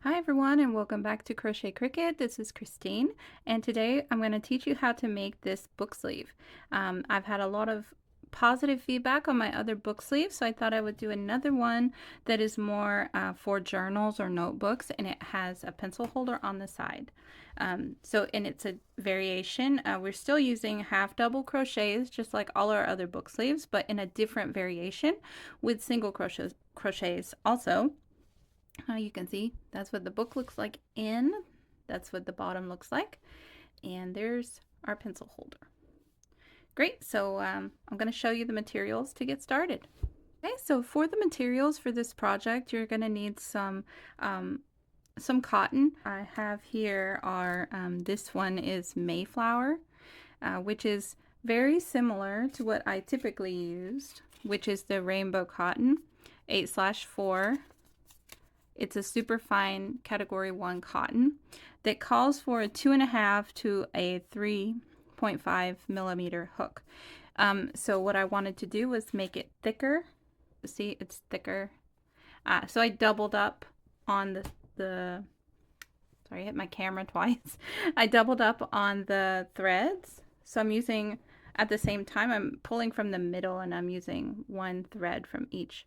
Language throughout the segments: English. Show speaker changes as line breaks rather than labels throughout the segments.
Hi everyone and welcome back to Crochet Cricket. This is Christine and today I'm going to teach you how to make this book sleeve. I've had a lot of positive feedback on my other book sleeves, so I thought I would do another one that is more for journals or notebooks, and it has a pencil holder on the side. And it's a variation. We're still using half double crochets just like all our other book sleeves, but in a different variation with single crochets also. You can see that's what the book looks like that's what the bottom looks like, and there's our pencil holder. Great, so I'm going to show you the materials to get started. Okay, so for the materials for this project, you're going to need some cotton. I have here this one is Mayflower, which is very similar to what I typically used, which is the rainbow cotton 8/4. It's a superfine category 1 cotton that calls for a 2.5 to a 3.5 millimeter hook. So what I wanted to do was make it thicker. See, it's thicker. So I doubled up on sorry, I hit my camera twice. I doubled up on the threads. So I'm using, at the same time, I'm pulling from the middle and I'm using one thread from each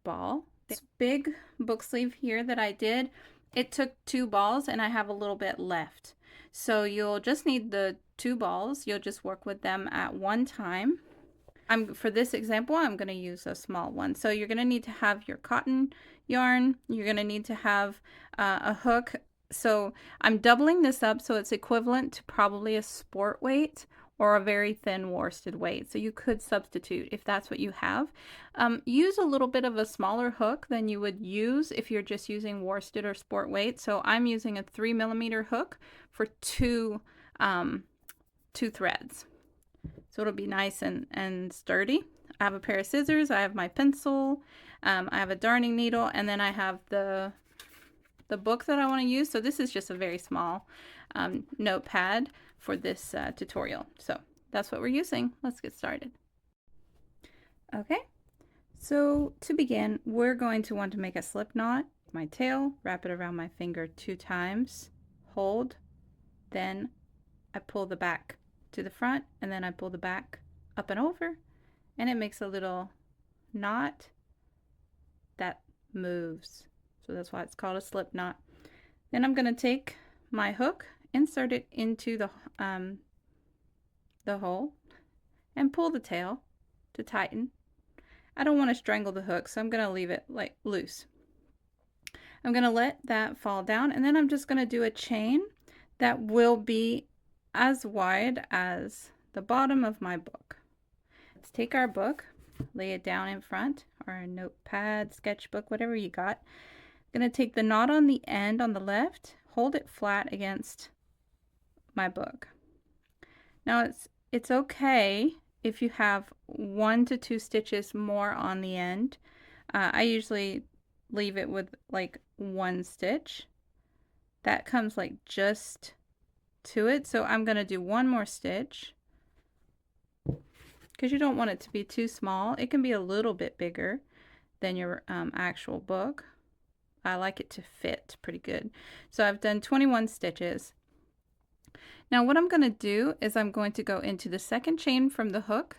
ball. This big book sleeve here that I did, it took 2 balls and I have a little bit left. So you'll just need the 2 balls. You'll just work with them at one time. For this example, I'm going to use a small one. So you're going to need to have your cotton yarn. You're going to need to have a hook. So I'm doubling this up so it's equivalent to probably a sport weight or a very thin worsted weight. So you could substitute if that's what you have. Use a little bit of a smaller hook than you would use if you're just using worsted or sport weight. So I'm using a 3 millimeter hook for two threads. So it'll be nice and sturdy. I have a pair of scissors, I have my pencil, I have a darning needle, and then I have the book that I want to use. So this is just a very small notepad for this tutorial. So that's what we're using. Let's get started. Okay, so to begin, we're going to want to make a slip knot. My tail, wrap it around my finger 2 times, hold, then I pull the back to the front, and then I pull the back up and over, and it makes a little knot that moves. So that's why it's called a slip knot. Then I'm going to take my hook, insert it into the hole, and pull the tail to tighten. I don't want to strangle the hook, so I'm going to leave it like loose. I'm going to let that fall down, and then I'm just going to do a chain that will be as wide as the bottom of my book. Let's take our book, lay it down in front, or a notepad, sketchbook, whatever you got. I'm going to take the knot on the end on the left, hold it flat against my book. Now it's okay if you have 1 to 2 stitches more on the end. I usually leave it with like 1 stitch. That comes like just to it, so I'm going to do 1 more stitch because you don't want it to be too small. It can be a little bit bigger than your actual book. I like it to fit pretty good. So I've done 21 stitches. Now what I'm going to do is I'm going to go into the second chain from the hook,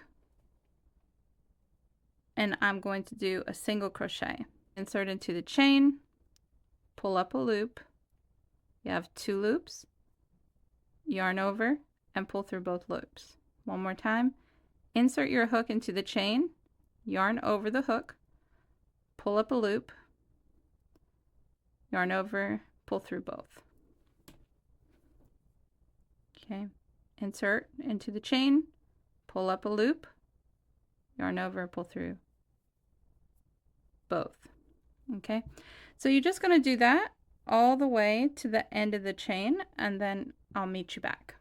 and I'm going to do a single crochet. Insert into the chain, pull up a loop. You have 2 loops, yarn over, and pull through both loops. One more time. Insert your hook into the chain, yarn over the hook, pull up a loop, yarn over, pull through both. Okay, insert into the chain, pull up a loop, yarn over, pull through both. Okay, so you're just going to do that all the way to the end of the chain, and then I'll meet you back.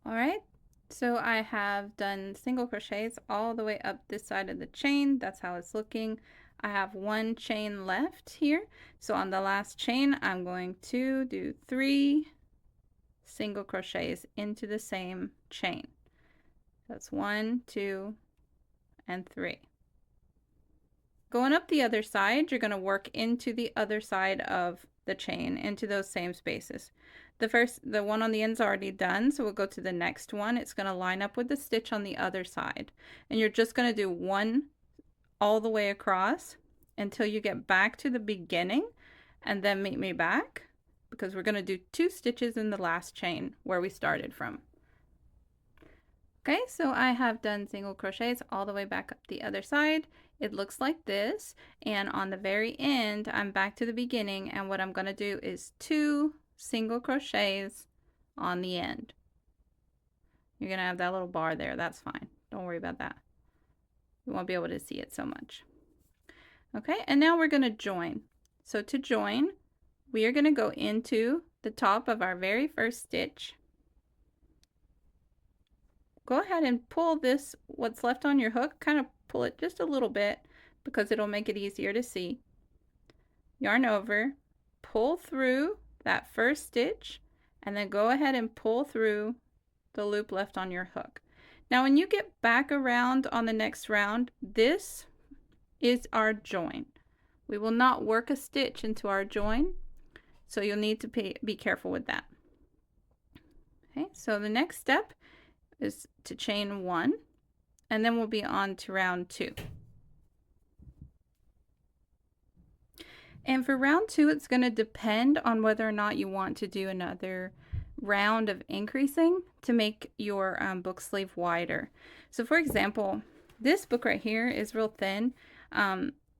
All right, so I have done single crochets all the way up this side of the chain. That's how it's looking. I have 1 chain left here. So on the last chain, I'm going to do 3 single crochets into the same chain. That's 1, 2, and 3. Going up the other side, you're going to work into the other side of the chain, into those same spaces. The one on the end's already done, so we'll go to the next one. It's going to line up with the stitch on the other side. And you're just going to do one all the way across until you get back to the beginning, and then meet me back, because we're going to do 2 stitches in the last chain where we started from. Okay, so I have done single crochets all the way back up the other side. It looks like this, and on the very end I'm back to the beginning, and what I'm going to do is 2 single crochets on the end. You're going to have that little bar there. That's fine. Don't worry about that. You won't be able to see it so much. Okay, and now we're going to join. So to join, we are going to go into the top of our very first stitch. Go ahead and pull this, what's left on your hook, kind of pull it just a little bit because it'll make it easier to see. Yarn over, pull through that first stitch, and then go ahead and pull through the loop left on your hook. Now when you get back around on the next round, this is our join. We will not work a stitch into our join, so you'll need to be careful with that. Okay, so the next step is to chain 1, and then we'll be on to round 2. And for round 2, it's going to depend on whether or not you want to do another round of increasing to make your book sleeve wider. So for example, this book right here is real thin.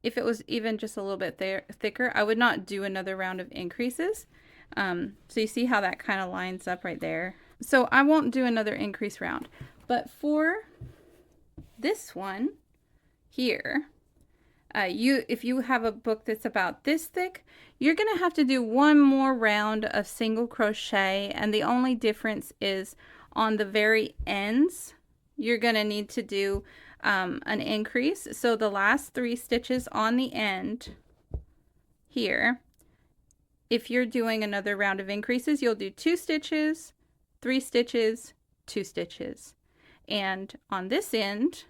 If it was even just a little bit thicker, I would not do another round of increases. So you see how that kind of lines up right there. So I won't do another increase round. But for this one here, if you have a book that's about this thick, you're going to have to do one more round of single crochet, and the only difference is on the very ends you're going to need to do an increase. So the last 3 stitches on the end here, if you're doing another round of increases, you'll do 2 stitches, 3 stitches, 2 stitches. And on this end,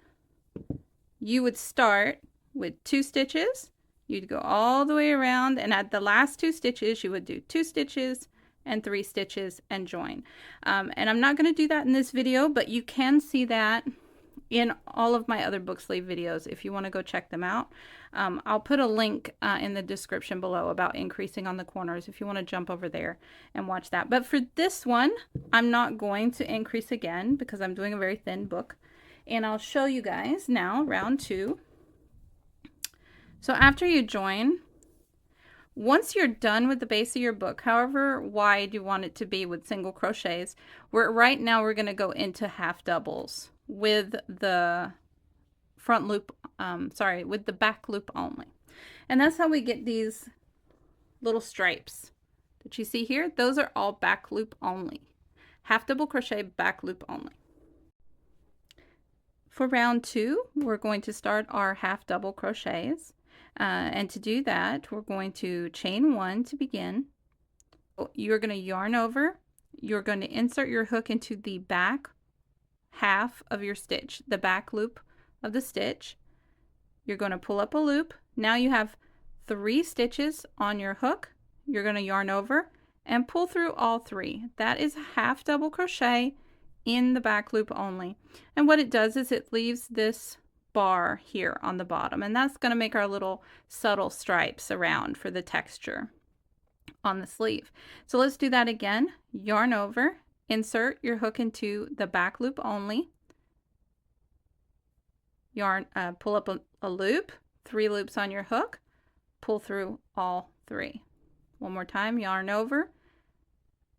you would start with 2 stitches. You'd go all the way around, and at the last 2 stitches, you would do 2 stitches and 3 stitches and join. And I'm not going to do that in this video, but you can see that in all of my other book sleeve videos if you want to go check them out. I'll put a link in the description below about increasing on the corners if you want to jump over there and watch that. But for this one, I'm not going to increase again because I'm doing a very thin book. And I'll show you guys now round 2. So after you join, once you're done with the base of your book, however wide you want it to be with single crochets, right now we're going to go into half doubles with the front loop, with the back loop only. And that's how we get these little stripes that you see here. Those are all back loop only. Half double crochet, back loop only. For round 2, we're going to start our half double crochets. And to do that, we're going to chain 1 to begin. You're going to yarn over. You're going to insert your hook into the back half of your stitch, the back loop of the stitch. You're going to pull up a loop. Now you have 3 stitches on your hook. You're going to yarn over and pull through all 3. That is a half double crochet in the back loop only. And what it does is it leaves this bar here on the bottom, and that's going to make our little subtle stripes around for the texture on the sleeve. So let's do that again. Yarn over, insert your hook into the back loop only, yarn, pull up a loop, 3 loops on your hook, pull through all 3. One more time, yarn over,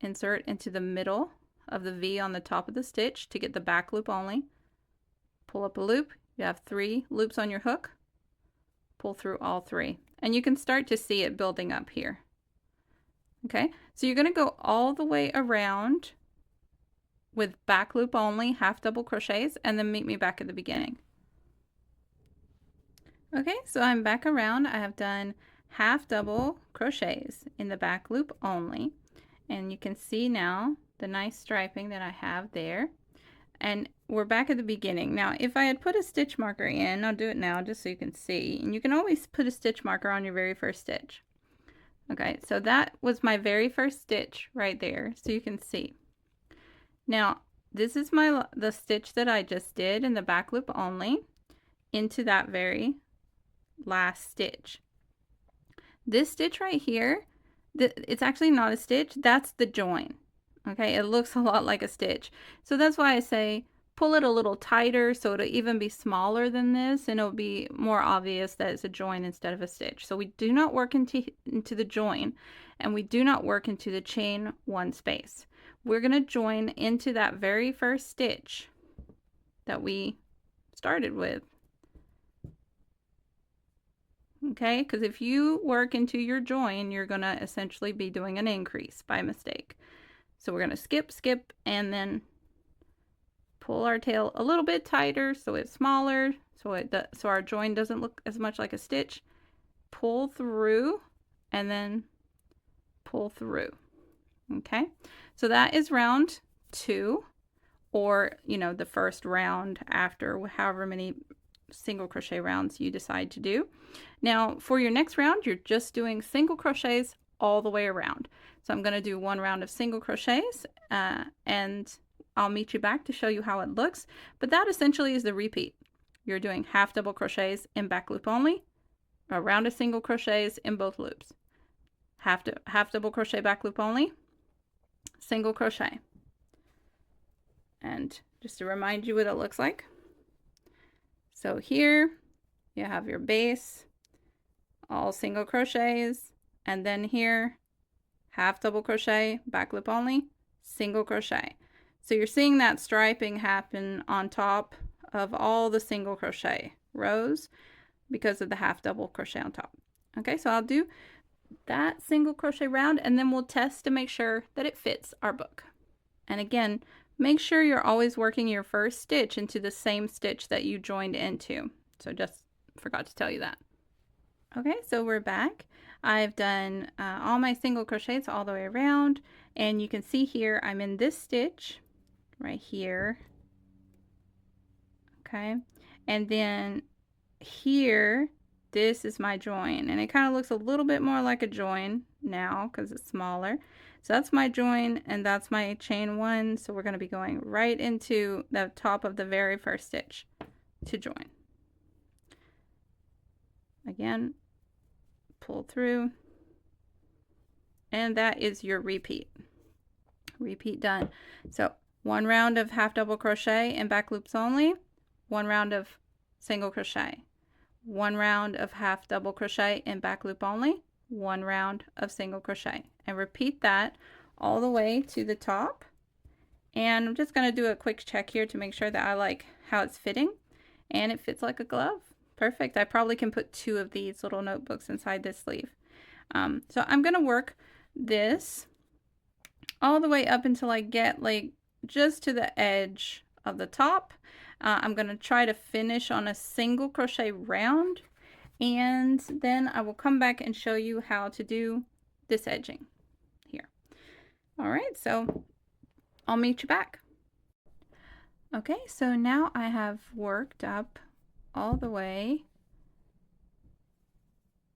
insert into the middle of the V on the top of the stitch to get the back loop only, pull up a loop. You have 3 loops on your hook, pull through all 3, and you can start to see it building up here. Okay, so you're going to go all the way around with back loop only, half double crochets, and then meet me back at the beginning. Okay, so I'm back around. I have done half double crochets in the back loop only, and you can see now the nice striping that I have there. And we're back at the beginning. Now, if I had put a stitch marker in, I'll do it now just so you can see. And you can always put a stitch marker on your very first stitch. Okay, so that was my very first stitch right there, so you can see. Now, this is the stitch that I just did in the back loop only into that very last stitch. This stitch right here, it's actually not a stitch, that's the join. Okay, it looks a lot like a stitch. So that's why I say pull it a little tighter so it'll even be smaller than this, and it'll be more obvious that it's a join instead of a stitch. So we do not work into the join, and we do not work into the chain one space. We're going to join into that very first stitch that we started with. Okay, because if you work into your join, you're going to essentially be doing an increase by mistake. So we're going to skip, and then pull our tail a little bit tighter so it's smaller, so our join doesn't look as much like a stitch. Pull through, and then pull through. Okay, so that is round 2, or the first round after however many single crochet rounds you decide to do. Now for your next round, you're just doing single crochets all the way around. So I'm going to do 1 round of single crochets, and I'll meet you back to show you how it looks. But that essentially is the repeat. You're doing half double crochets in back loop only, a round of single crochets in both loops, half double crochet back loop only, single crochet. And just to remind you what it looks like. So here you have your base, all single crochets, and then here half double crochet, back loop only, single crochet. So you're seeing that striping happen on top of all the single crochet rows because of the half double crochet on top. Okay, so I'll do that single crochet round, and then we'll test to make sure that it fits our book. And again, make sure you're always working your first stitch into the same stitch that you joined into. So just forgot to tell you that. Okay, so we're back. I've done all my single crochets all the way around, and you can see here I'm in this stitch right here. Okay, and then here this is my join, and it kind of looks a little bit more like a join now because it's smaller. So that's my join, and that's my chain 1. So we're going to be going right into the top of the very first stitch to join. Again, pull through, and that is your repeat. Repeat done. So 1 round of half double crochet in back loops only, 1 round of single crochet, 1 round of half double crochet in back loop only, 1 round of single crochet, and repeat that all the way to the top. And I'm just going to do a quick check here to make sure that I like how it's fitting, and it fits like a glove. Perfect. I probably can put 2 of these little notebooks inside this sleeve. So I'm going to work this all the way up until I get like just to the edge of the top. I'm going to try to finish on a single crochet round, and then I will come back and show you how to do this edging here. All right, so I'll meet you back. Okay, so now I have worked up all the way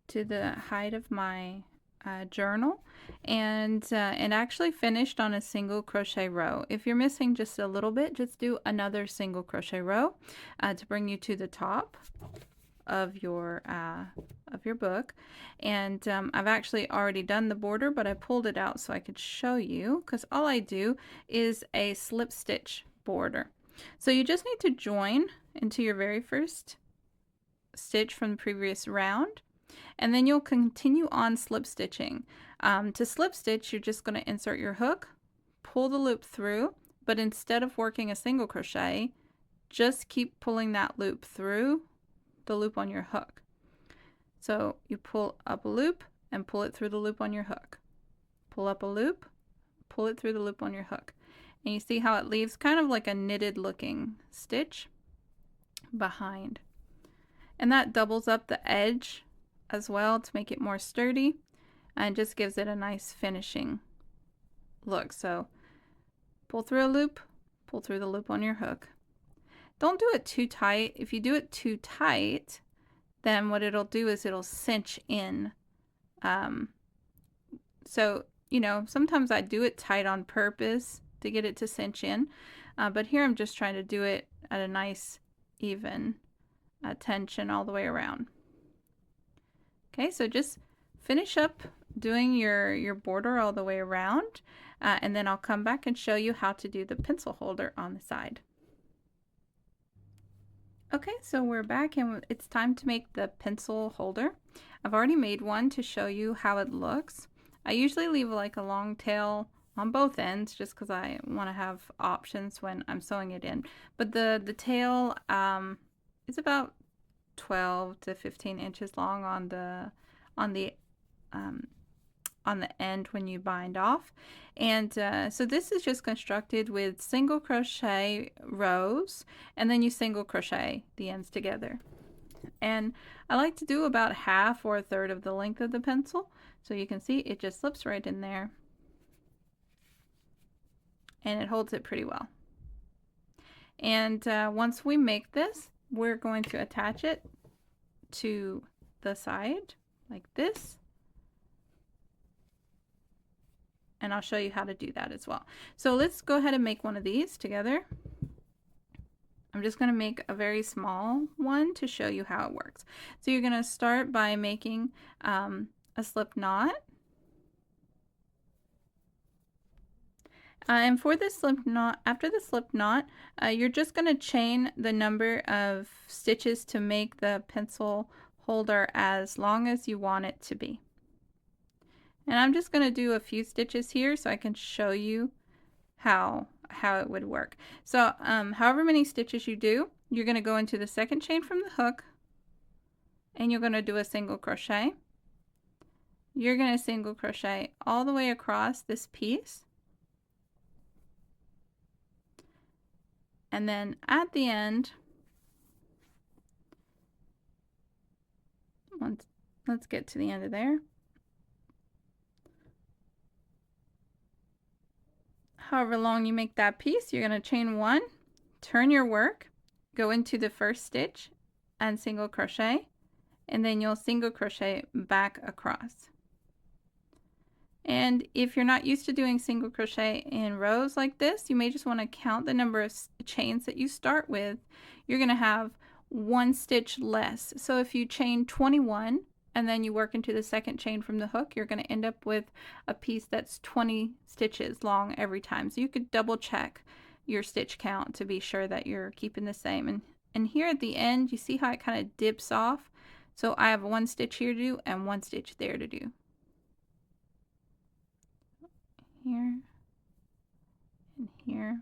to the height of my journal, and actually finished on a single crochet row. If you're missing just a little bit, just do another single crochet row to bring you to the top of your book. And I've actually already done the border, but I pulled it out so I could show you, because all I do is a slip stitch border. So you just need to join into your very first stitch from the previous round, and then you'll continue on slip stitching. To slip stitch, you're just going to insert your hook, pull the loop through, but instead of working a single crochet, just keep pulling that loop through the loop on your hook. So you pull up a loop and pull it through the loop on your hook. Pull up a loop, pull it through the loop on your hook. And you see how it leaves kind of like a knitted looking stitch behind. And that doubles up the edge as well to make it more sturdy, and just gives it a nice finishing look. So pull through a loop, pull through the loop on your hook, don't do it too tight. If you do it too tight, then what it'll do is it'll cinch in. So, you know, sometimes I do it tight on purpose to get it to cinch in. But here I'm just trying to do it at a nice, even tension all the way around. Okay, so just finish up doing your border all the way around. And then I'll come back and show you how to do the pencil holder on the side. Okay, so we're back and it's time to make the pencil holder. I've already made one to show you how it looks. I usually leave like a long tail on both ends just because I want to have options when I'm sewing it in. But the tail is about 12 to 15 inches long on the end when you bind off. And so this is just constructed with single crochet rows, and then you single crochet the ends together. And I like to do about half or a third of the length of the pencil, so you can see it just slips right in there and it holds it pretty well. And once we make this, we're going to attach it to the side like this. And I'll show you how to do that as well. So let's go ahead and make one of these together. I'm just going to make a very small one to show you how it works. So you're going to start by making a slip knot. And for this slip knot, after the slip knot, you're just going to chain the number of stitches to make the pencil holder as long as you want it to be. And I'm just going to do a few stitches here so I can show you how it would work. So however many stitches you do, you're going to go into the second chain from the hook and you're going to do a single crochet. You're going to single crochet all the way across this piece. And then at the end, let's get to the end of there. However long you make that piece, you're going to chain one, turn your work, go into the first stitch and single crochet, and then you'll single crochet back across. And if you're not used to doing single crochet in rows like this, you may just want to count the number of chains that you start with. You're going to have one stitch less. So if you chain 21 and then you work into the second chain from the hook, you're going to end up with a piece that's 20 stitches long every time. So you could double check your stitch count to be sure that you're keeping the same. And here at the end, you see how it kind of dips off? So I have one stitch here to do and one stitch there to do. Here and here.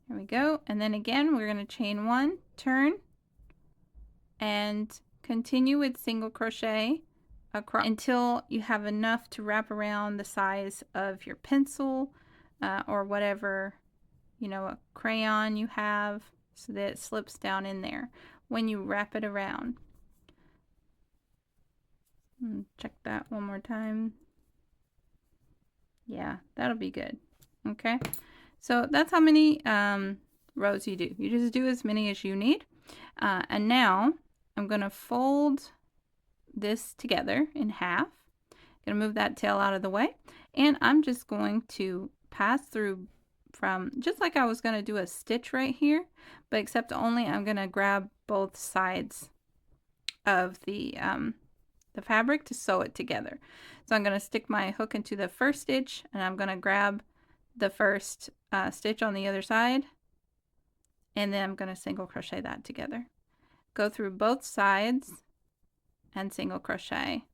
There we go. And then again, we're going to chain one, turn, and continue with single crochet across until you have enough to wrap around the size of your pencil or whatever, you know, a crayon you have, so that it slips down in there when you wrap it around. Check that one more time. Yeah, that'll be good. Okay, so that's how many rows you do. You just do as many as you need. And now I'm going to fold this together in half. Going to move that tail out of the way. And I'm just going to pass through from, just like I was going to do a stitch right here, but except only I'm going to grab both sides of the fabric to sew it together. So I'm going to stick my hook into the first stitch and I'm going to grab the first stitch on the other side, and then I'm going to single crochet that together. Go through both sides and single crochet.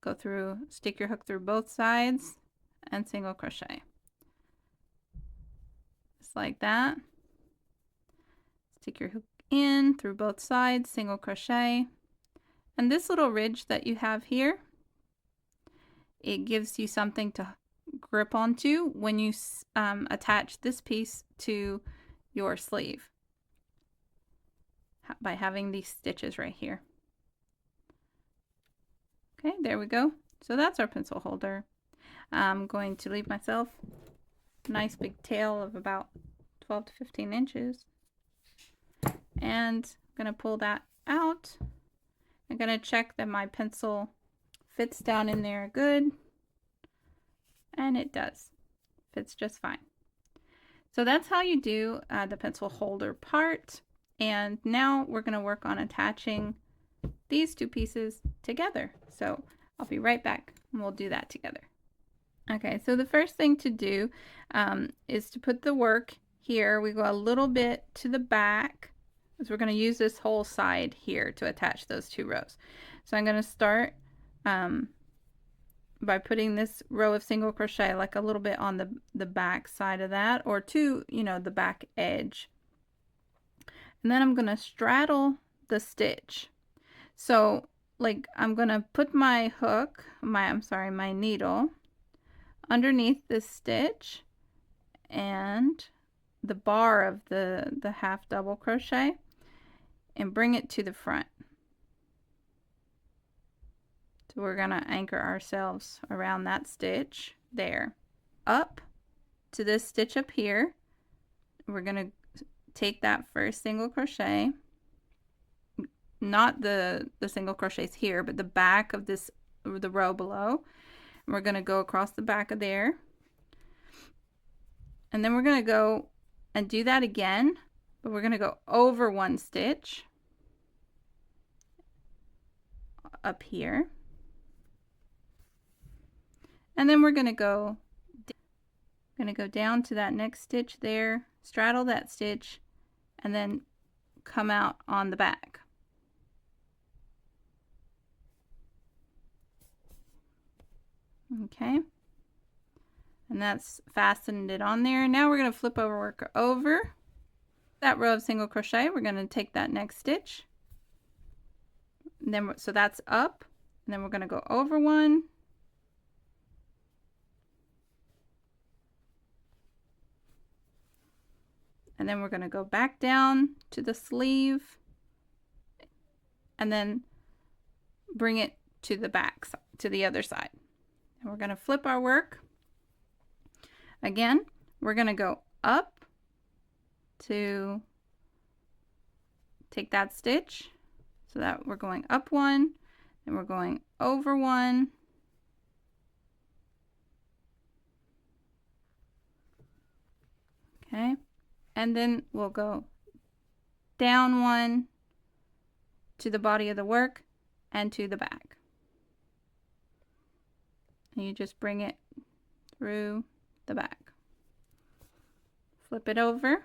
Go through, stick your hook through both sides and single crochet. Just like that. Stick your hook in through both sides, single crochet. And this little ridge that you have here, it gives you something to grip onto when you attach this piece to your sleeve by having these stitches right here. Okay, there we go. So that's our pencil holder. I'm going to leave myself a nice big tail of about 12 to 15 inches. And I'm going to pull that out. I'm going to check that my pencil fits down in there good. And it does. Fits just fine. So that's how you do the pencil holder part. And now we're going to work on attaching these two pieces together. So I'll be right back and we'll do that together. Okay, so the first thing to do is to put the work here. We go a little bit to the back because we're going to use this whole side here to attach those two rows. So I'm going to start by putting this row of single crochet like a little bit on the back side of that, or to, you know, the back edge. And then I'm going to straddle the stitch. So like I'm going to put my hook, my needle underneath this stitch and the bar of the half double crochet and bring it to the front. So we're going to anchor ourselves around that stitch there. Up to this stitch up here, we're going to take that first single crochet, not the single crochets here, but the back of this, the row below. And we're going to go across the back of there. And then we're going to go and do that again, but we're going to go over one stitch up here. And then we're going to go down to that next stitch there, straddle that stitch, and then come out on the back. Okay, and that's fastened it on there. Now we're going to flip our work over that row of single crochet. We're going to take that next stitch, and then so that's up, and then we're going to go over one, and then we're going to go back down to the sleeve and then bring it to the back, to the other side. And we're going to flip our work. Again, we're going to go up to take that stitch, so that we're going up one, and we're going over one, okay, and then we'll go down one to the body of the work and to the back. And you just bring it through the back. Flip it over.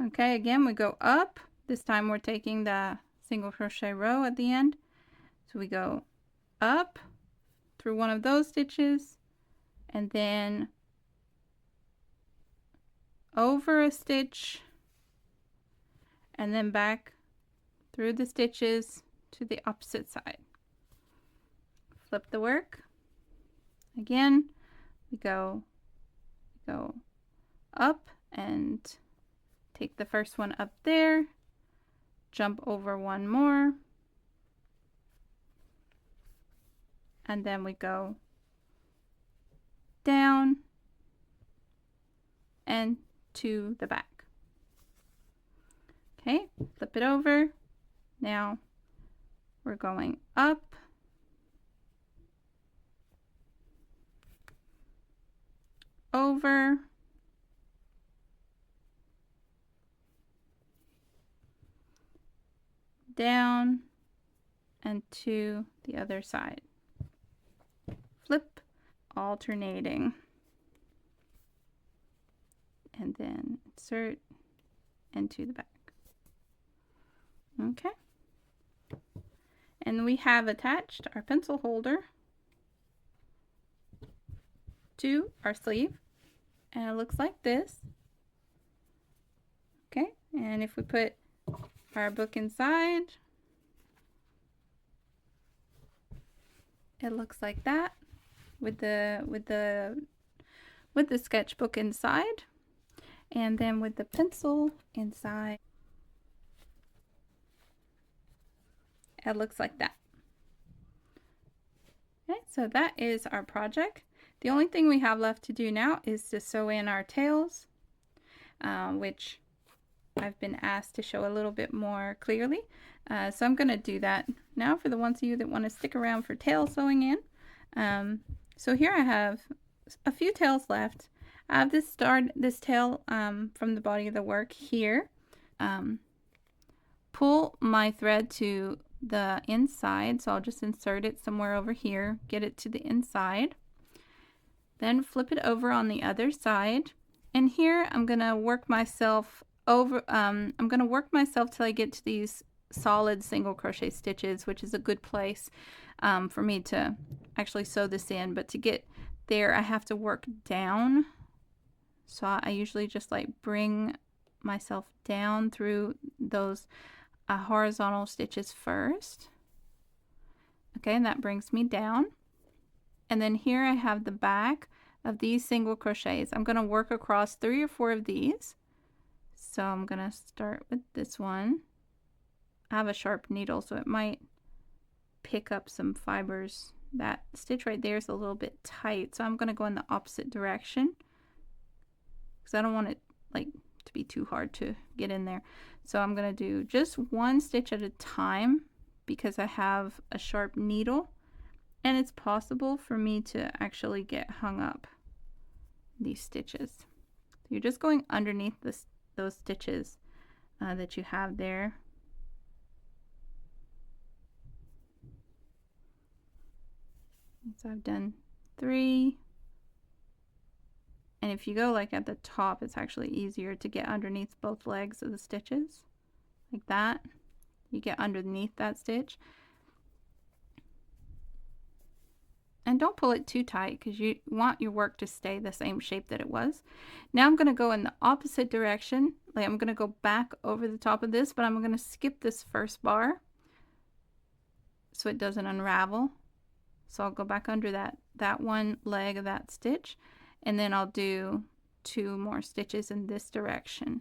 Okay, again we go up. This time we're taking the single crochet row at the end. So we go up through one of those stitches and then over a stitch and then back through the stitches to the opposite side. Flip the work. Again, we go up and take the first one up there, jump over one more, and then we go down and to the back. Okay, flip it over. Now we're going up, over, down, and to the other side. Flip, alternating, and then insert and to the back. Okay, and we have attached our pencil holder to our sleeve, and it looks like this. Okay, and if we put our book inside, it looks like that with the sketchbook inside, and then with the pencil inside, it looks like that. Okay, so that is our project. The only thing we have left to do now is to sew in our tails. which I've been asked to show a little bit more clearly. So I'm going to do that now for the ones of you that want to stick around for tail sewing in. So here I have a few tails left. I have this tail from the body of the work here. Pull my thread to the inside, so I'll just insert it somewhere over here, get it to the inside, then flip it over on the other side, and here I'm gonna work myself over. I'm gonna work myself till I get to these solid single crochet stitches, which is a good place for me to actually sew this in. But to get there, I have to work down. So I usually just like bring myself down through those horizontal stitches first. Okay, and that brings me down. And then here I have the back of these single crochets. I'm going to work across 3 or 4 of these. So I'm going to start with this one. I have a sharp needle, so it might pick up some fibers. That stitch right there is a little bit tight, so I'm going to go in the opposite direction because I don't want it like to be too hard to get in there. So I'm going to do just one stitch at a time because I have a sharp needle, and it's possible for me to actually get hung up these stitches. So you're just going underneath those stitches that you have there. So I've done 3. And if you go like at the top, it's actually easier to get underneath both legs of the stitches. Like that. You get underneath that stitch. And don't pull it too tight because you want your work to stay the same shape that it was. Now I'm going to go in the opposite direction. Like I'm going to go back over the top of this, but I'm going to skip this first bar so it doesn't unravel. So I'll go back under that one leg of that stitch, and then I'll do 2 more stitches in this direction.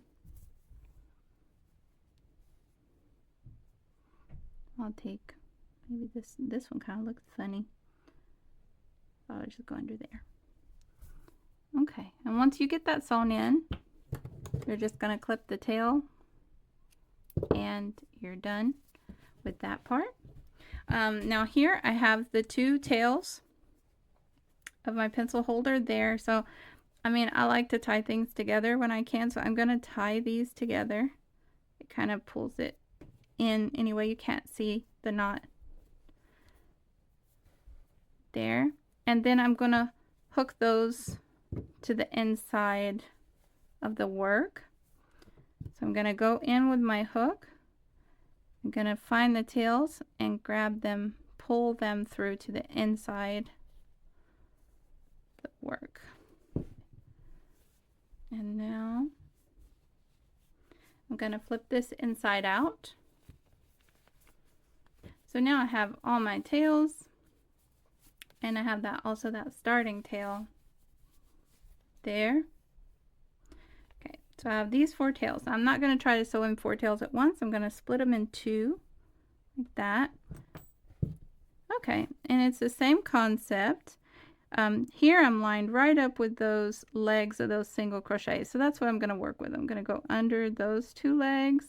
I'll take maybe this one kind of looks funny. I'll just go under there. Okay, and once you get that sewn in, you're just going to clip the tail and you're done with that part. Now here I have the 2 tails of my pencil holder there. So I mean, I like to tie things together when I can, so I'm going to tie these together. It kind of pulls it in anyway. You can't see the knot there. And then I'm going to hook those to the inside of the work. So I'm going to go in with my hook. I'm going to find the tails and grab them, pull them through to the inside of the work. And now I'm going to flip this inside out. So now I have all my tails, and I have also that starting tail there. Okay, so I have these 4 tails. I'm not going to try to sew in 4 tails at once. I'm going to split them in 2 like that. Okay, and it's the same concept. Here I'm lined right up with those legs of those single crochets, so that's what I'm going to work with. I'm going to go under those 2 legs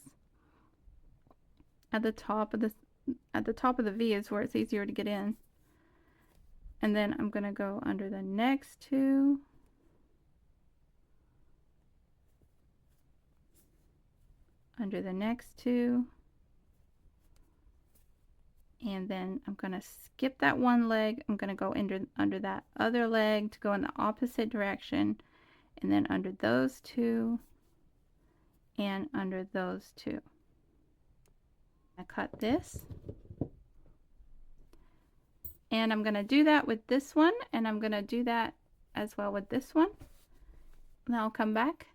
at the top of the V is where it's easier to get in, and then I'm going to go under the next 2, under the next 2, and then I'm going to skip that one leg. I'm going to go under that other leg to go in the opposite direction, and then under those 2 and under those 2. I cut this, and I'm going to do that with this one, and I'm going to do that as well with this one. And I'll come back,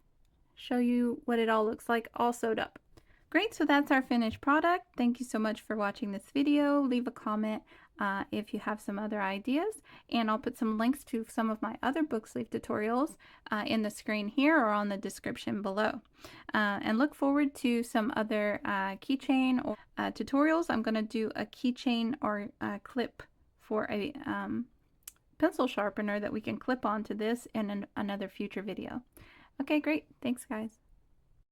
show you what it all looks like all sewed up. Great, so that's our finished product. Thank you so much for watching this video. Leave a comment if you have some other ideas, and I'll put some links to some of my other book sleeve tutorials in the screen here or on the description below. And look forward to some other keychain or tutorials. I'm going to do a keychain or clip for a pencil sharpener that we can clip onto this in another future video. Okay, great. Thanks, guys.